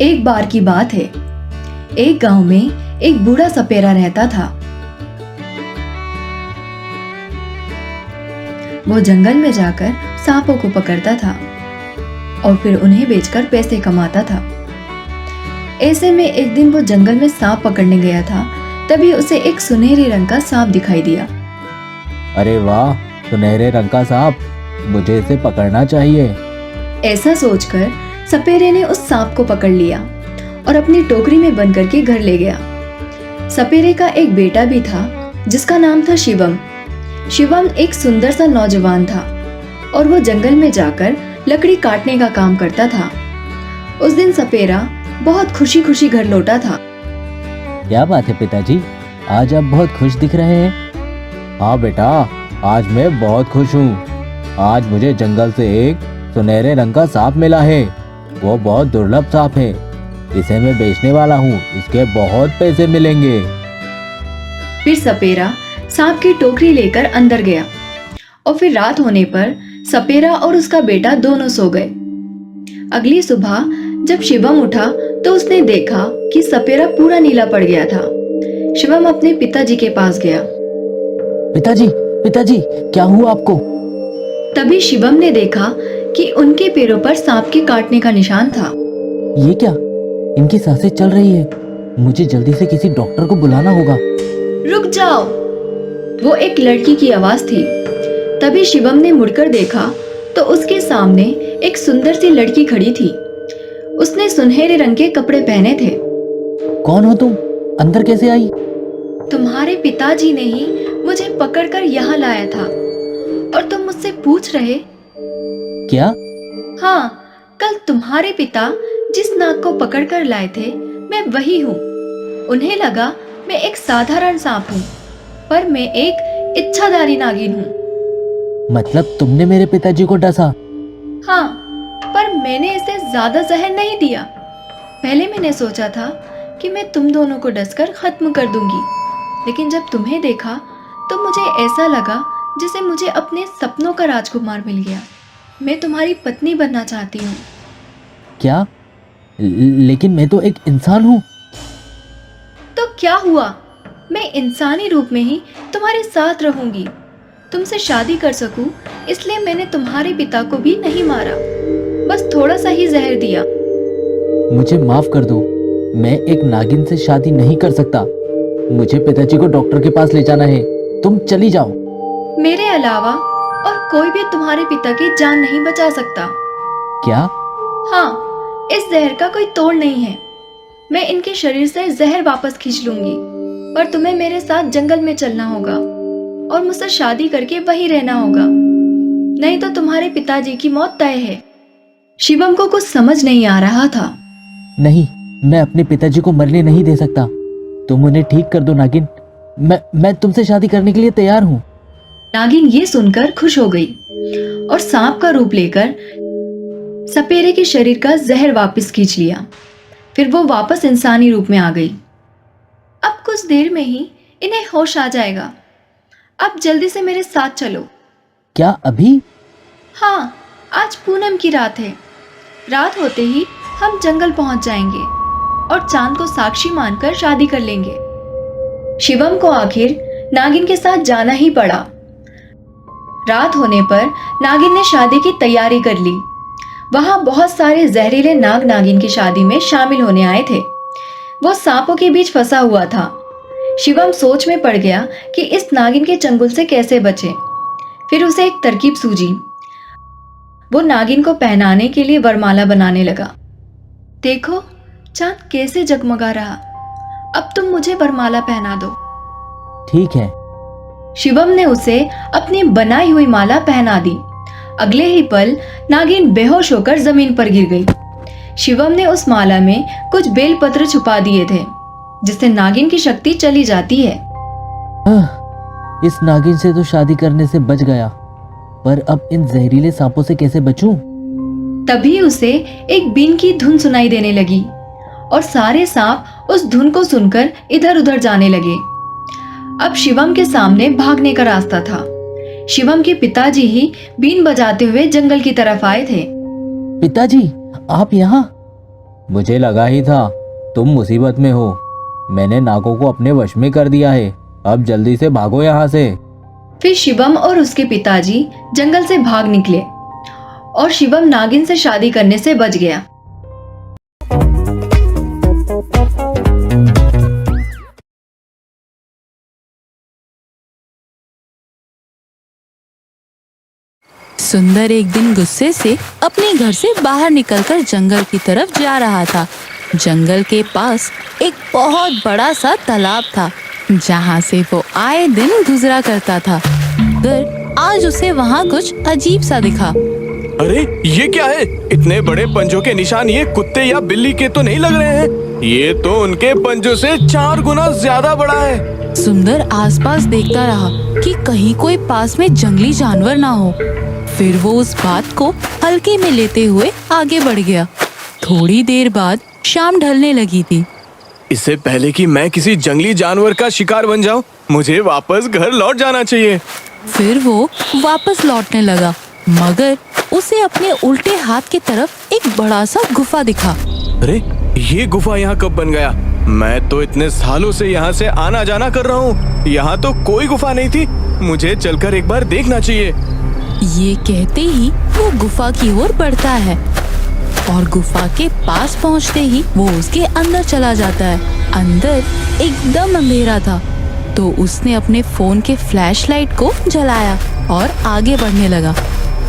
एक बार की बात है। एक गांव में एक बूढ़ा सपेरा रहता था। वो जंगल में जाकर सांपों को पकड़ता था और फिर उन्हें बेचकर पैसे कमाता था। ऐसे में एक दिन वो जंगल में सांप पकड़ने गया था। तभी उसे एक सुनहरे रंग का सांप दिखाई दिया। अरे वाह, सुनहरे रंग का सांप, मुझे इसे पकड़ना चाहिए। ऐसा सोचकर सपेरे ने उस सांप को पकड़ लिया और अपनी टोकरी में बंद करके घर ले गया। सपेरे का एक बेटा भी था जिसका नाम था शिवम। शिवम एक सुंदर सा नौजवान था और वो जंगल में जाकर लकड़ी काटने का काम करता था। उस दिन सपेरा बहुत खुशी खुशी घर लौटा था। क्या बात है पिताजी, आज आप बहुत खुश दिख रहे हैं। हाँ बेटा, आज मैं बहुत खुश हूँ। आज मुझे जंगल से एक सुनहरे रंग का सांप मिला है। वो बहुत दुर्लभ सांप है। इसे मैं बेचने वाला हूँ, इसके बहुत पैसे मिलेंगे। फिर सपेरा सांप की टोकरी लेकर अंदर गया और फिर रात होने पर सपेरा और उसका बेटा दोनों सो गए। अगली सुबह जब शिवम उठा तो उसने देखा कि सपेरा पूरा नीला पड़ गया था। शिवम अपने पिताजी के पास गया। पिताजी, पिताजी, क्या हुआ आपको? तभी शिवम ने देखा कि उनके पैरों पर सांप के काटने का निशान था। ये क्या? इनकी सांसें चल रही है। मुझे जल्दी से किसी डॉक्टर को बुलाना होगा। रुक जाओ, वो एक लड़की की आवाज थी। तभी शिवम ने मुड़कर देखा तो उसके सामने एक सुंदर सी लड़की खड़ी थी। उसने सुनहरे रंग के कपड़े पहने थे। कौन हो तुम? अंदर कैसे आई? तुम्हारे पिताजी ने ही मुझे पकड़कर यहाँ लाया था और तुम मुझसे पूछ रहे? क्या? हाँ, कल तुम्हारे पिता जिस नाग को पकड़कर लाए थे मैं वही हूँ। उन्हें लगा मैं एक साधारण सांप हूँ, पर मैं एक इच्छाधारी नागिन हूँ। मतलब तुमने मेरे पिताजी को डसा? हाँ, पर मैंने इसे ज्यादा जहर नहीं दिया। पहले मैंने सोचा था कि मैं तुम दोनों को डसकर खत्म कर दूंगी, लेकिन जब तुम्हें देखा तो मुझे ऐसा लगा जैसे मुझे अपने सपनों का राजकुमार मिल गया। मैं तुम्हारी पत्नी बनना चाहती हूँ। क्या? लेकिन मैं तो एक इंसान हूँ। तो क्या हुआ, मैं इंसानी रूप में ही तुम्हारे साथ रहूंगी। तुमसे शादी कर सकूं इसलिए मैंने तुम्हारे पिता को भी नहीं मारा, बस थोड़ा सा ही जहर दिया। मुझे माफ कर दो, मैं एक नागिन से शादी नहीं कर सकता। मुझे पिताजी को डॉक्टर के पास ले जाना है। तुम चली जाओ। मेरे अलावा और कोई भी तुम्हारे पिता की जान नहीं बचा सकता। क्या? हाँ, इस जहर का कोई तोड़ नहीं है। मैं इनके शरीर से जहर वापस खींच लूंगी, पर तुम्हें मेरे साथ जंगल में चलना होगा और मुझसे शादी करके वहीं रहना होगा, नहीं तो तुम्हारे पिताजी की मौत तय है। शिवम को कुछ समझ नहीं आ रहा था। नहीं, मैं अपने पिताजी को मरने नहीं दे सकता। तुम उन्हें ठीक कर दो नागिन। मैं तुमसे शादी करने के लिए तैयार हूँ। नागिन ये सुनकर खुश हो गई और सांप का रूप लेकर सपेरे के शरीर का जहर वापस खींच लिया। फिर वो वापस इंसानी रूप में आ गई। अब कुछ देर में ही इन्हें होश आ जाएगा। अब जल्दी से मेरे साथ चलो। क्या अभी? हाँ, आज पूनम की रात है। रात होते ही हम जंगल पहुंच जाएंगे और चांद को साक्षी मानकर शादी कर लेंगे। शिवम को आखिर नागिन के साथ जाना ही पड़ा। रात होने पर नागिन ने शादी की तैयारी कर ली। वहां बहुत सारे जहरीले नाग नागिन की शादी में शामिल होने आए थे। वो सांपों के बीच फंसा हुआ था। शिवम सोच में पड़ गया कि इस नागिन के चंगुल से कैसे बचे। फिर उसे एक तरकीब सूझी। वो नागिन को पहनाने के लिए वरमाला बनाने लगा। देखो, चांद कैसे जगमगा रहा। अब तुम मुझे वरमाला पहना दो। ठीक है। शिवम ने उसे अपनी बनाई हुई माला पहना दी। अगले ही पल नागिन बेहोश होकर जमीन पर गिर गई। शिवम ने उस माला में कुछ बेलपत्र छुपा दिए थे, जिससे नागिन की शक्ति चली जाती है। इस नागिन से तो शादी करने से बच गया, पर अब इन जहरीले सांपों से कैसे बचूं? तभी उसे एक बीन की धुन सुनाई देने लगी और सारे सांप उस धुन को सुनकर इधर उधर जाने लगे। अब शिवम के सामने भागने का रास्ता था। शिवम के पिताजी ही बीन बजाते हुए जंगल की तरफ आए थे। पिताजी, आप यहाँ? मुझे लगा ही था तुम मुसीबत में हो। मैंने नागों को अपने वश में कर दिया है। अब जल्दी से भागो यहाँ से। फिर शिवम और उसके पिताजी जंगल से भाग निकले और शिवम नागिन से शादी करने से बच गया। सुंदर एक दिन गुस्से से अपने घर से बाहर निकलकर जंगल की तरफ जा रहा था। जंगल के पास एक बहुत बड़ा सा तालाब था जहाँ से वो आए दिन गुजरा करता था। मगर आज उसे वहाँ कुछ अजीब सा दिखा। अरे ये क्या है? इतने बड़े पंजों के निशान ये कुत्ते या बिल्ली के तो नहीं लग रहे हैं। ये तो उनके पंजों से 4 गुना ज्यादा बड़ा है। सुंदर आसपास देखता रहा कि कहीं कोई पास में जंगली जानवर ना हो। फिर वो उस बात को हल्के में लेते हुए आगे बढ़ गया। थोड़ी देर बाद शाम ढलने लगी थी। इससे पहले कि मैं किसी जंगली जानवर का शिकार बन जाऊं, मुझे वापस घर लौट जाना चाहिए। फिर वो वापस लौटने लगा, मगर उसे अपने उल्टे हाथ की तरफ एक बड़ा सा गुफा दिखा। अरे ये गुफा यहाँ कब बन गया? मैं तो इतने सालों से यहाँ से आना जाना कर रहा हूँ। यहाँ तो कोई गुफा नहीं थी। मुझे चलकर एक बार देखना चाहिए। ये कहते ही वो गुफा की ओर बढ़ता है और गुफा के पास पहुंचते ही वो उसके अंदर चला जाता है। अंदर एकदम अंधेरा था, तो उसने अपने फोन के फ्लैशलाइट को जलाया और आगे बढ़ने लगा।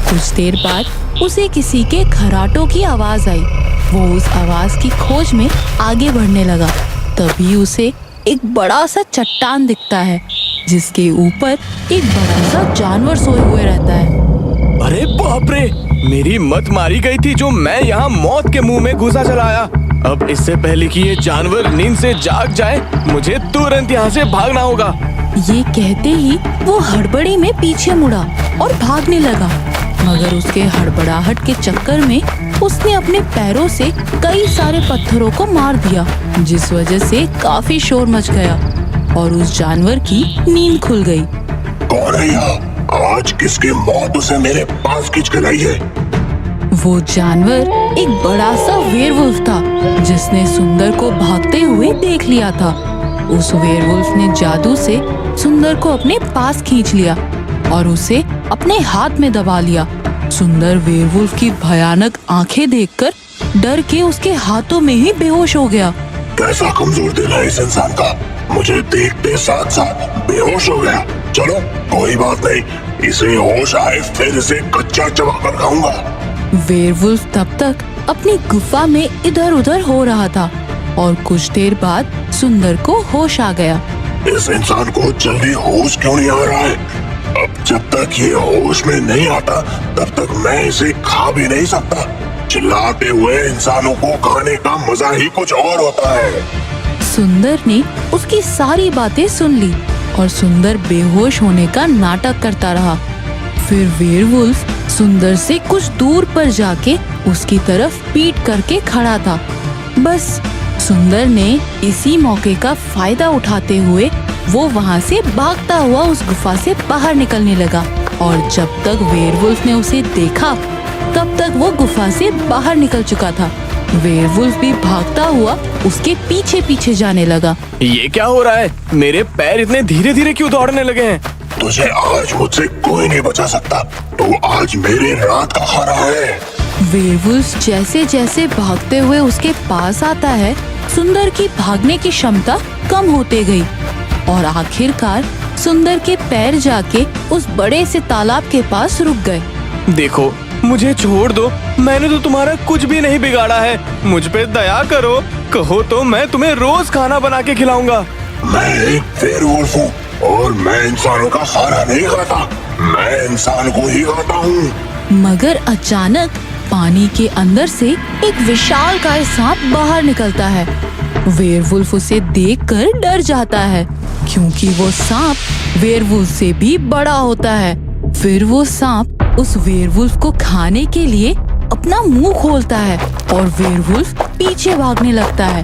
कुछ देर बाद उसे किसी के खर्राटों की आवाज आई। वो उस आवाज की खोज में आगे बढ़ने लगा। तभी उसे एक बड़ा सा चट्टान दिखता है जिसके ऊपर एक बड़ा सा जानवर सोए हुए रहता है। अरे बाप रे, मेरी मत मारी गई थी जो मैं यहाँ मौत के मुंह में घुसा चला आया। अब इससे पहले कि ये जानवर नींद से जाग जाए, मुझे तुरंत यहाँ से भागना होगा। ये कहते ही वो हड़बड़ी में पीछे मुड़ा और भागने लगा, मगर उसके हड़बड़ाहट के चक्कर में उसने अपने पैरों से कई सारे पत्थरों को मार दिया, जिस वजह से काफी शोर मच गया और उस जानवर की नींद खुल गई। कौन है यहाँ? आज किसकी मौत उसे मेरे पास खींच कर लाई है? वो जानवर एक बड़ा सा वेयरवुल्फ था जिसने सुंदर को भागते हुए देख लिया था। उस वेयरवुल्फ ने जादू से सुंदर को अपने पास खींच लिया और उसे अपने हाथ में दबा लिया। सुंदर वेयरवुल्फ की भयानक आंखें देखकर डर के उसके हाथों में ही बेहोश हो गया। कैसा कमजोर दिल है इस इंसान का, मुझे देखते साथ साथ बेहोश हो गया। चलो कोई बात नहीं, इसे होश आए फिर इसे कच्चा चबा कर खाऊंगा। वेयरवुल्फ तब तक अपनी गुफा में इधर उधर हो रहा था और कुछ देर बाद सुंदर को होश आ गया। इस इंसान को जल्दी होश क्यों नहीं आ रहा है? अब जब तक ये होश में नहीं आता तब तक मैं इसे खा भी नहीं सकता। चिल्लाते हुए इंसानों को खाने का मजा ही कुछ और होता है। सुंदर ने उसकी सारी बातें सुन ली और सुंदर बेहोश होने का नाटक करता रहा। फिर वेयरवुल्फ सुंदर से कुछ दूर पर जाके उसकी तरफ पीठ करके खड़ा था। बस सुंदर ने इसी मौके का फायदा उठाते हुए वो वहाँ से भागता हुआ उस गुफा से बाहर निकलने लगा और जब तक वेयरवुल्फ ने उसे देखा तब तक वो गुफा से बाहर निकल चुका था। वेयरवुल्फ भी भागता हुआ उसके पीछे पीछे जाने लगा। ये क्या हो रहा है? मेरे पैर इतने धीरे धीरे क्यों दौड़ने लगे हैं? तुझे आज मुझसे कोई नहीं बचा सकता, तो आज मेरे रात का खाना है। वेयरवुल्फ जैसे जैसे भागते हुए उसके पास आता है, सुंदर की भागने की क्षमता कम होते गई और आखिरकार सुंदर के पैर जाके उस बड़े से तालाब के पास रुक गए। देखो, मुझे छोड़ दो, मैंने तो तुम्हारा कुछ भी नहीं बिगाड़ा है। मुझ पे दया करो, कहो तो मैं तुम्हें रोज खाना बना के खिलाऊंगा। मैं एक वेयरवुल्फ हूँ और मैं इंसानों का खाना नहीं खाता, मैं इंसान को ही खाता हूँ। मगर अचानक पानी के अंदर से एक विशालकाय सांप बाहर निकलता है। वेयरवुल्फ उसे देखकर डर जाता है क्योंकि वो सांप वेयरवुल्फ से भी बड़ा होता है। फिर वो सांप उस वेयरवुल्फ को खाने के लिए अपना मुंह खोलता है और वेयरवुल्फ पीछे भागने लगता है,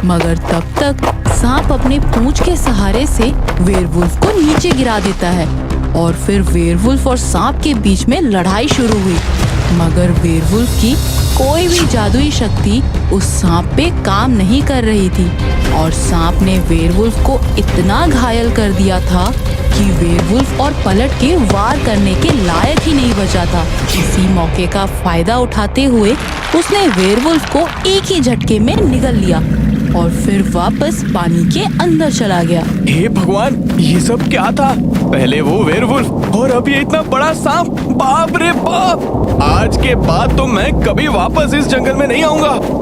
मगर तब तक सांप अपने पूंछ के सहारे से वेयरवुल्फ को नीचे गिरा देता है और फिर वेयरवुल्फ और सांप के बीच में लड़ाई शुरू हुई, मगर वेयरवुल्फ की कोई भी जादुई शक्ति उस सांप पे काम नहीं कर रही थी और सांप ने वेयरवुल्फ को इतना घायल कर दिया था कि वेयरवुल्फ और पलट के वार करने के लायक ही नहीं बचा था। इसी मौके का फायदा उठाते हुए उसने वेयरवुल्फ को एक ही झटके में निगल लिया और फिर वापस पानी के अंदर चला गया। हे भगवान, ये सब क्या था? पहले वो वेयरवुल्फ और अब ये इतना बड़ा सांप। बाप रे बाप! आज के बाद तो मैं कभी वापस इस जंगल में नहीं आऊंगा।